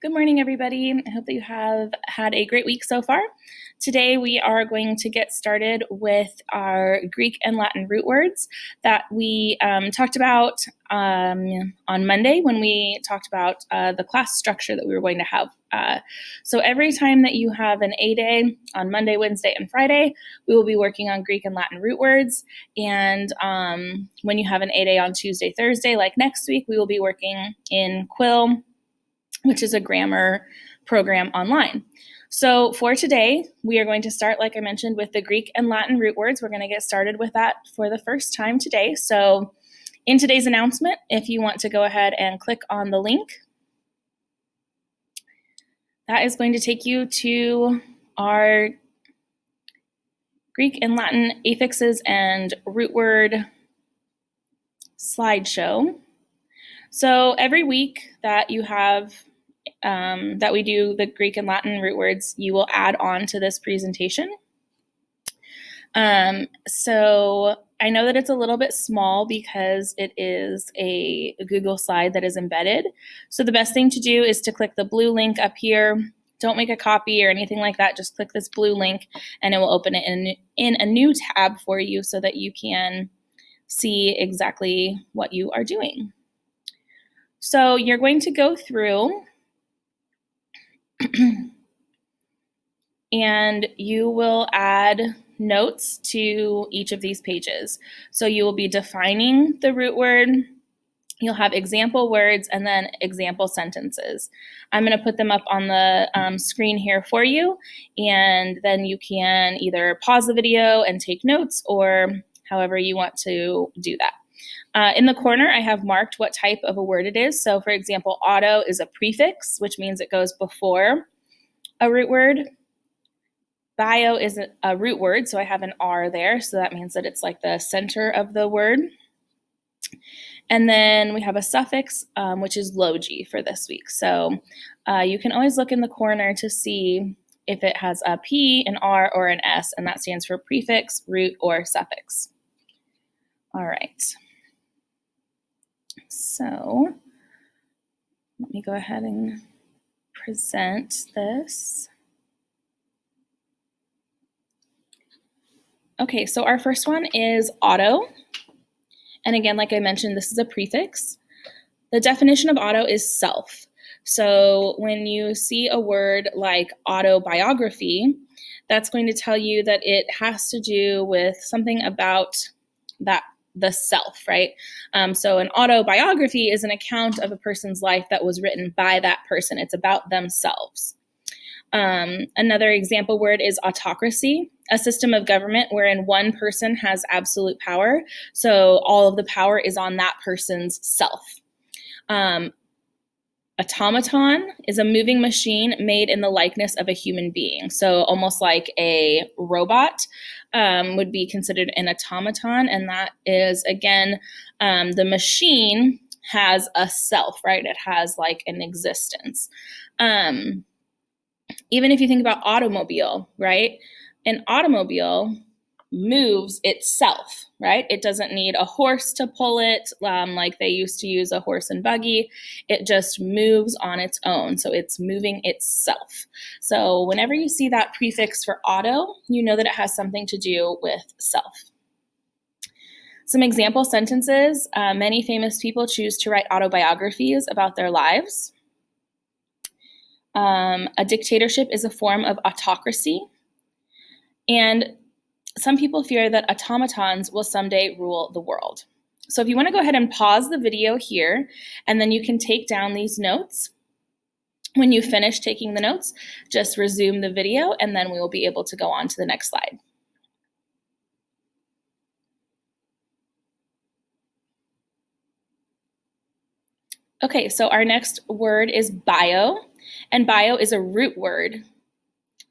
Good morning, everybody. I hope that you have had a great week so far. Today, we are going to get started with our Greek and Latin root words that we talked about on Monday when we talked about the class structure that we were going to have. So every time that you have an A-Day on Monday, Wednesday, and Friday, we will be working on Greek and Latin root words. And when you have an A-Day on Tuesday, Thursday, like next week, we will be working in Quill, which is a grammar program online. So for today, we are going to start, like I mentioned, with the Greek and Latin root words. We're going to get started with that for the first time today. So in today's announcement, if you want to go ahead and click on the link, that is going to take you to our Greek and Latin affixes and root word slideshow. So every week that you have that we do the Greek and Latin root words, you will add on to this presentation. So I know that it's a little bit small because it is a Google slide that is embedded. So the best thing to do is to click the blue link up here. Don't make a copy or anything like that. Just click this blue link and it will open it in a new tab for you so that you can see exactly what you are doing. So you're going to go through and you will add notes to each of these pages. So you will be defining the root word, you'll have example words, and then example sentences. I'm going to put them up on the screen here for you, and then you can either pause the video and take notes or however you want to do that. In the corner, I have marked what type of a word it is. So for example, auto is a prefix, which means it goes before a root word. Bio is a root word, so I have an R there, so that means that it's like the center of the word. And then we have a suffix, which is logi for this week. So you can always look in the corner to see if it has a P, an R, or an S, and that stands for prefix, root, or suffix. All right. So let me go ahead and present this. Okay, so our first one is auto. And again, like I mentioned, this is a prefix. The definition of auto is self. So when you see a word like autobiography, that's going to tell you that it has to do with something about the self, right? So an autobiography is an account of a person's life that was written by that person. It's about themselves. Another example word is autocracy, a system of government wherein one person has absolute power. So all of the power is on that person's self. Automaton is a moving machine made in the likeness of a human being. So almost like a robot would be considered an automaton. And that is, again, the machine has a self, right? It has like an existence. Even if you think about automobile, right? An automobile moves itself, right? It doesn't need a horse to pull it like they used to use a horse and buggy. It just moves on its own. So it's moving itself. So whenever you see that prefix for auto, you know that it has something to do with self. Some example sentences. Many famous people choose to write autobiographies about their lives. A dictatorship is a form of autocracy. And some people fear that automatons will someday rule the world. So if you want to go ahead and pause the video here, and then you can take down these notes. When you finish taking the notes, just resume the video, and then we will be able to go on to the next slide. Okay, so our next word is bio, and bio is a root word.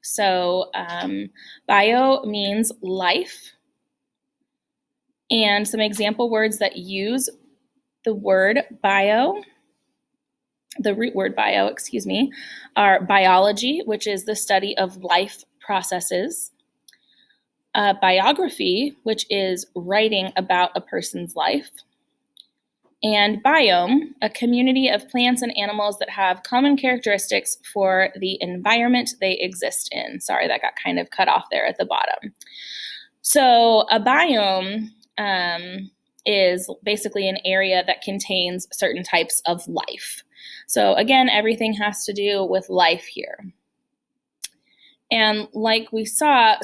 So bio means life. And some example words that use the word bio, the root word bio, excuse me, are biology, which is the study of life processes. Biography, which is writing about a person's life. And biome, a community of plants and animals that have common characteristics for the environment they exist in. Sorry, that got kind of cut off there at the bottom. So a biome is basically an area that contains certain types of life. So again, everything has to do with life here. And like we saw,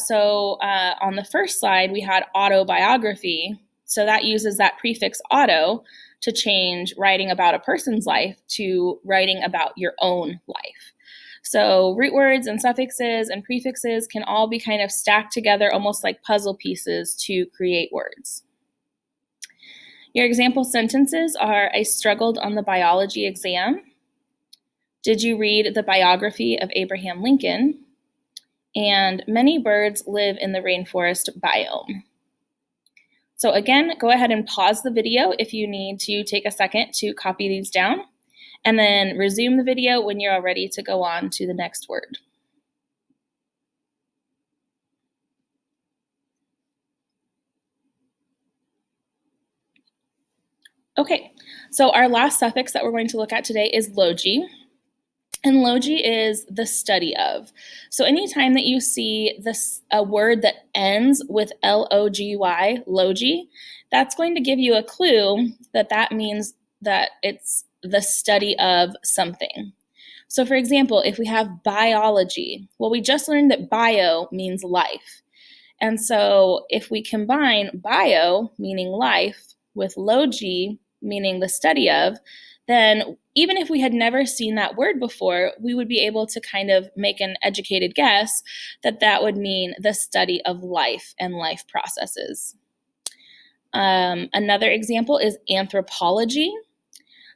on the first slide, we had autobiography. So that uses that prefix auto to change writing about a person's life to writing about your own life. So root words and suffixes and prefixes can all be kind of stacked together almost like puzzle pieces to create words. Your example sentences are, I struggled on the biology exam. Did you read the biography of Abraham Lincoln? And many birds live in the rainforest biome. So again, go ahead and pause the video if you need to take a second to copy these down, and then resume the video when you're all ready to go on to the next word. Okay, so our last suffix that we're going to look at today is logi. And logi is the study of. So anytime that you see a word that ends with L-O-G-Y, logi, that's going to give you a clue that means that it's the study of something. So for example, if we have biology, well, we just learned that bio means life. And so if we combine bio, meaning life, with logi, meaning the study of, then even if we had never seen that word before, we would be able to kind of make an educated guess that would mean the study of life and life processes. Another example is anthropology.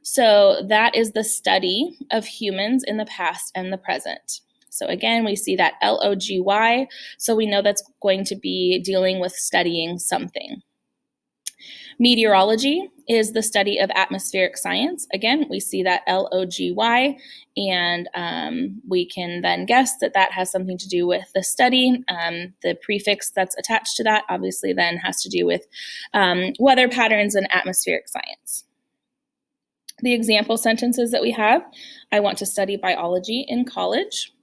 So that is the study of humans in the past and the present. So again, we see that L-O-G-Y, so we know that's going to be dealing with studying something. Meteorology is the study of atmospheric science. Again, we see that L-O-G-Y, and we can then guess that has something to do with the study. The prefix that's attached to that obviously then has to do with weather patterns and atmospheric science. The example sentences that we have, I want to study biology in college.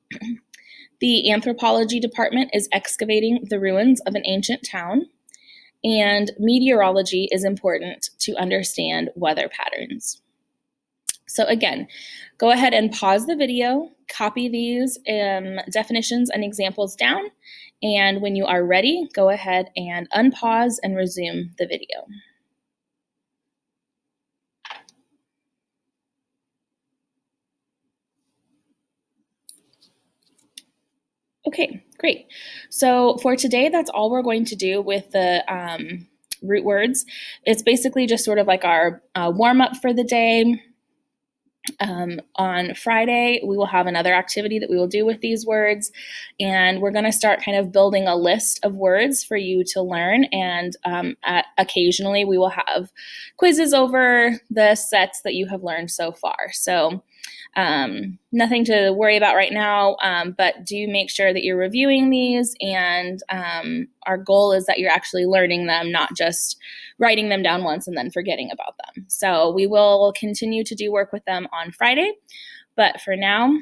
The anthropology department is excavating the ruins of an ancient town. And meteorology is important to understand weather patterns. So again, go ahead and pause the video, copy these definitions and examples down, and when you are ready, go ahead and unpause and resume the video. Okay, great. So for today, that's all we're going to do with the root words. It's basically just sort of like our warm-up for the day. On Friday, we will have another activity that we will do with these words, and we're going to start kind of building a list of words for you to learn, and occasionally we will have quizzes over the sets that you have learned so far. So nothing to worry about right now, but do make sure that you're reviewing these, and our goal is that you're actually learning them, not just writing them down once and then forgetting about them. So we will continue to do work with them on Friday, but for now,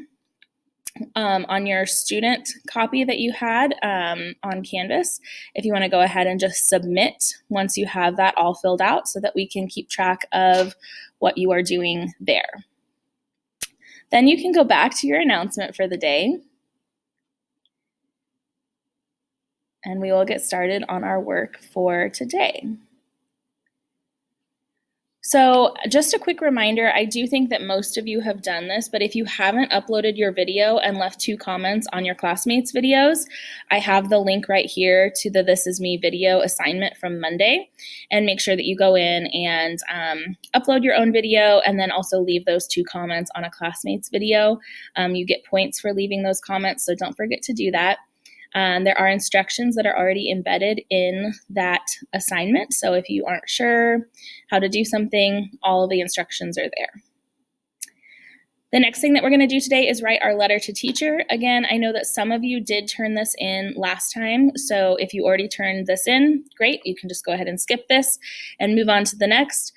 on your student copy that you had on Canvas, if you want to go ahead and just submit once you have that all filled out so that we can keep track of what you are doing there. Then you can go back to your announcement for the day, and we will get started on our work for today. So just a quick reminder, I do think that most of you have done this, but if you haven't uploaded your video and left 2 comments on your classmates' videos, I have the link right here to the This Is Me video assignment from Monday, and make sure that you go in and upload your own video and then also leave those 2 comments on a classmate's video. You get points for leaving those comments, so don't forget to do that. There are instructions that are already embedded in that assignment. So if you aren't sure how to do something, all of the instructions are there. The next thing that we're going to do today is write our letter to teacher. Again, I know that some of you did turn this in last time, so if you already turned this in, great. You can just go ahead and skip this and move on to the next.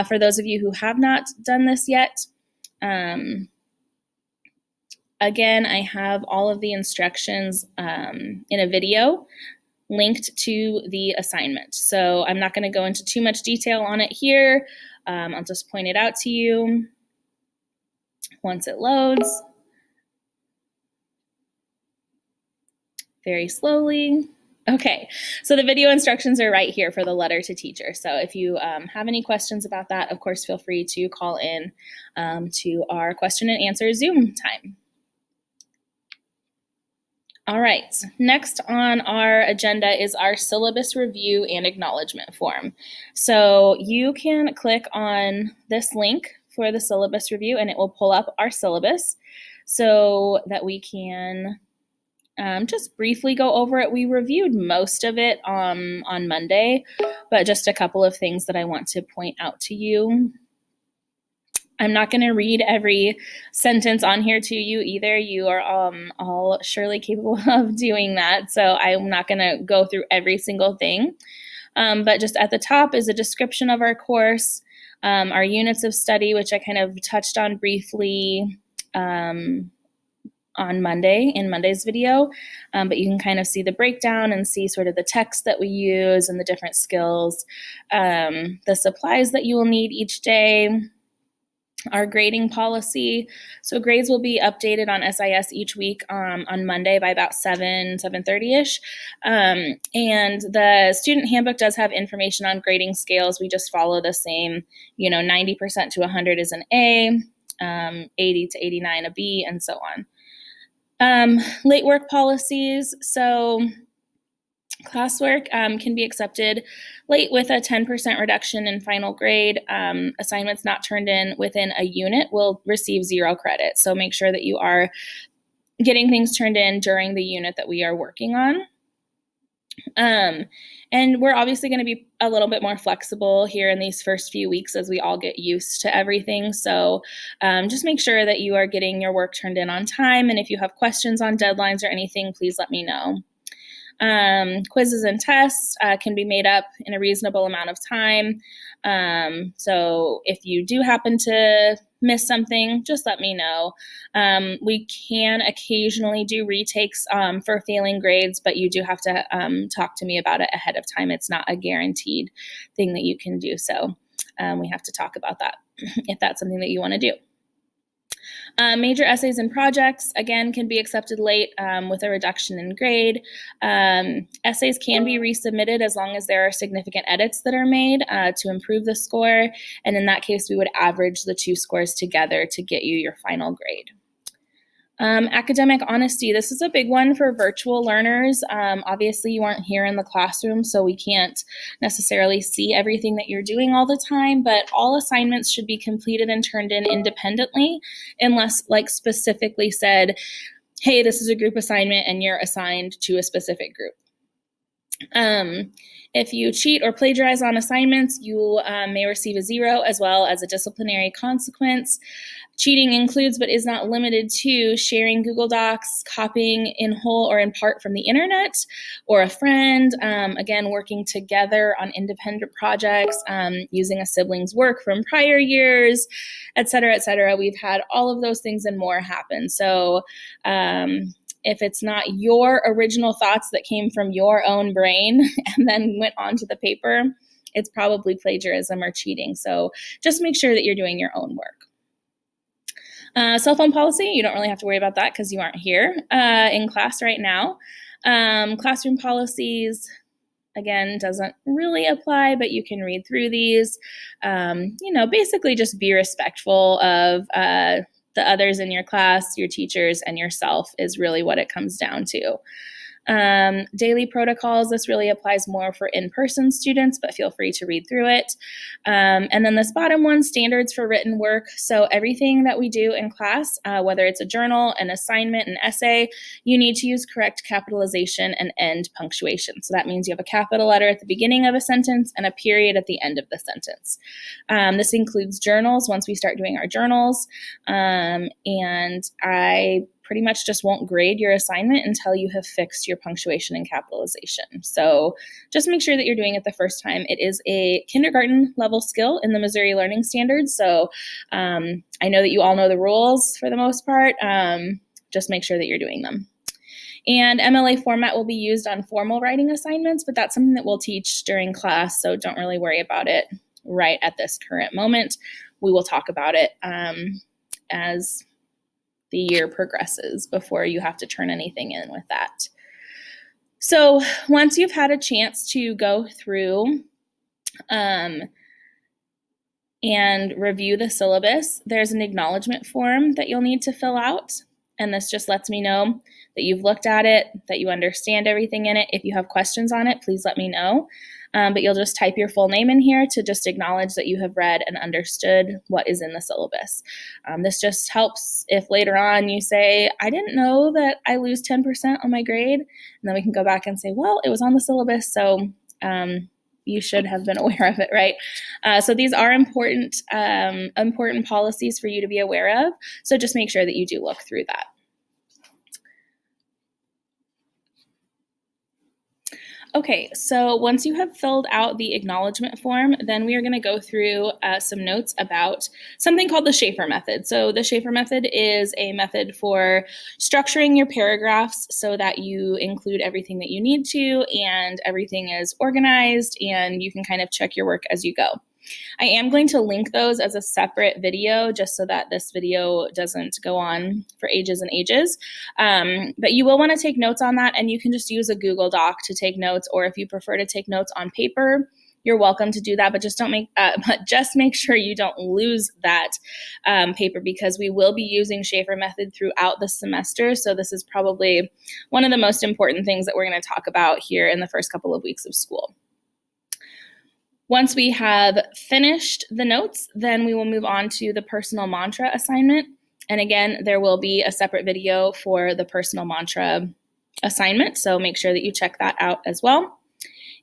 For those of you who have not done this yet, again, I have all of the instructions in a video linked to the assignment. So I'm not going to go into too much detail on it here. I'll just point it out to you once it loads. Very slowly. Okay, so the video instructions are right here for the letter to teacher. So if you have any questions about that, of course, feel free to call in to our question and answer Zoom time. All right, next on our agenda is our syllabus review and acknowledgement form. So you can click on this link for the syllabus review and it will pull up our syllabus so that we can just briefly go over it. We reviewed most of it on Monday, but just a couple of things that I want to point out to you. I'm not going to read every sentence on here to you either. You are all surely capable of doing that, so I'm not going to go through every single thing. But just at the top is a description of our course, our units of study, which I kind of touched on briefly on Monday in Monday's video, but you can kind of see the breakdown and see sort of the text that we use and the different skills, the supplies that you will need each day, our grading policy. So grades will be updated on SIS each week on Monday by about 7:30ish. And the student handbook does have information on grading scales. We just follow the same, 90% to 100 is an A, 80 to 89 a B, and so on. Late work policies. So classwork can be accepted late with a 10% reduction in final grade. Assignments not turned in within a unit will receive 0 credit. So make sure that you are getting things turned in during the unit that we are working on. And we're obviously going to be a little bit more flexible here in these first few weeks as we all get used to everything. So just make sure that you are getting your work turned in on time. And if you have questions on deadlines or anything, please let me know. Quizzes and tests can be made up in a reasonable amount of time. So if you do happen to miss something, just let me know. We can occasionally do retakes for failing grades, but you do have to talk to me about it ahead of time. It's not a guaranteed thing that you can do. So we have to talk about that if that's something that you want to do. Major essays and projects, again, can be accepted late with a reduction in grade. Essays can be resubmitted as long as there are significant edits that are made to improve the score. And in that case, we would average the 2 scores together to get you your final grade. Academic honesty. This is a big one for virtual learners. Obviously, you aren't here in the classroom, so we can't necessarily see everything that you're doing all the time, but all assignments should be completed and turned in independently unless specifically said, hey, this is a group assignment and you're assigned to a specific group. If you cheat or plagiarize on assignments, you may receive a 0 as well as a disciplinary consequence. Cheating includes but is not limited to sharing Google Docs, copying in whole or in part from the internet or a friend, again, working together on independent projects, using a sibling's work from prior years, et cetera, et cetera. We've had all of those things and more happen. So if it's not your original thoughts that came from your own brain and then went onto the paper, it's probably plagiarism or cheating. So just make sure that you're doing your own work. Cell phone policy, you don't really have to worry about that because you aren't here in class right now. Classroom policies, again, doesn't really apply, but you can read through these. Basically just be respectful of the others in your class, your teachers, and yourself is really what it comes down to. Daily protocols, this really applies more for in-person students, but feel free to read through it. And then this bottom one, standards for written work. So everything that we do in class, whether it's a journal, an assignment, an essay, you need to use correct capitalization and end punctuation. So that means you have a capital letter at the beginning of a sentence and a period at the end of the sentence. This includes journals once we start doing our journals. And I pretty much just won't grade your assignment until you have fixed your punctuation and capitalization. So just make sure that you're doing it the first time. It is a kindergarten level skill in the Missouri Learning Standards. So I know that you all know the rules for the most part. Just make sure that you're doing them. And MLA format will be used on formal writing assignments, but that's something that we'll teach during class. So don't really worry about it right at this current moment. We will talk about it as the year progresses before you have to turn anything in with that. So once you've had a chance to go through and review the syllabus, there's an acknowledgement form that you'll need to fill out. And this just lets me know that you've looked at it, that you understand everything in it. If you have questions on it, please let me know. But you'll just type your full name in here to just acknowledge that you have read and understood what is in the syllabus. This just helps if later on you say, I didn't know that I lose 10% on my grade. And then we can go back and say, well, it was on the syllabus, so you should have been aware of it, right? So these are important policies for you to be aware of. So just make sure that you do look through that. Okay, so once you have filled out the acknowledgement form, then we are going to go through some notes about something called the Schaefer method. So the Schaefer method is a method for structuring your paragraphs so that you include everything that you need to and everything is organized and you can kind of check your work as you go. I am going to link those as a separate video just so that this video doesn't go on for ages and ages. But you will want to take notes on that, and you can just use a Google Doc to take notes, or if you prefer to take notes on paper, you're welcome to do that, but just make sure you don't lose that paper, because we will be using Schaefer method throughout the semester. So this is probably one of the most important things that we're going to talk about here in the first couple of weeks of school. Once we have finished the notes, then we will move on to the personal mantra assignment. And again, there will be a separate video for the personal mantra assignment, so make sure that you check that out as well.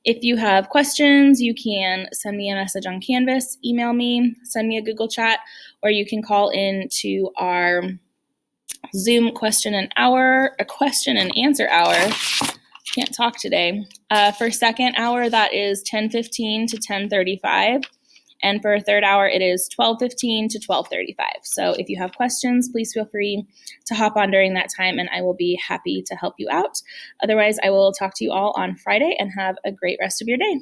If you have questions, you can send me a message on Canvas, email me, send me a Google chat, or you can call in to our Zoom question and answer hour. Can't talk today. For second hour, that is 10:15 to 10:35. And for third hour, it is 12:15 to 12:35. So if you have questions, please feel free to hop on during that time, and I will be happy to help you out. Otherwise, I will talk to you all on Friday, and have a great rest of your day.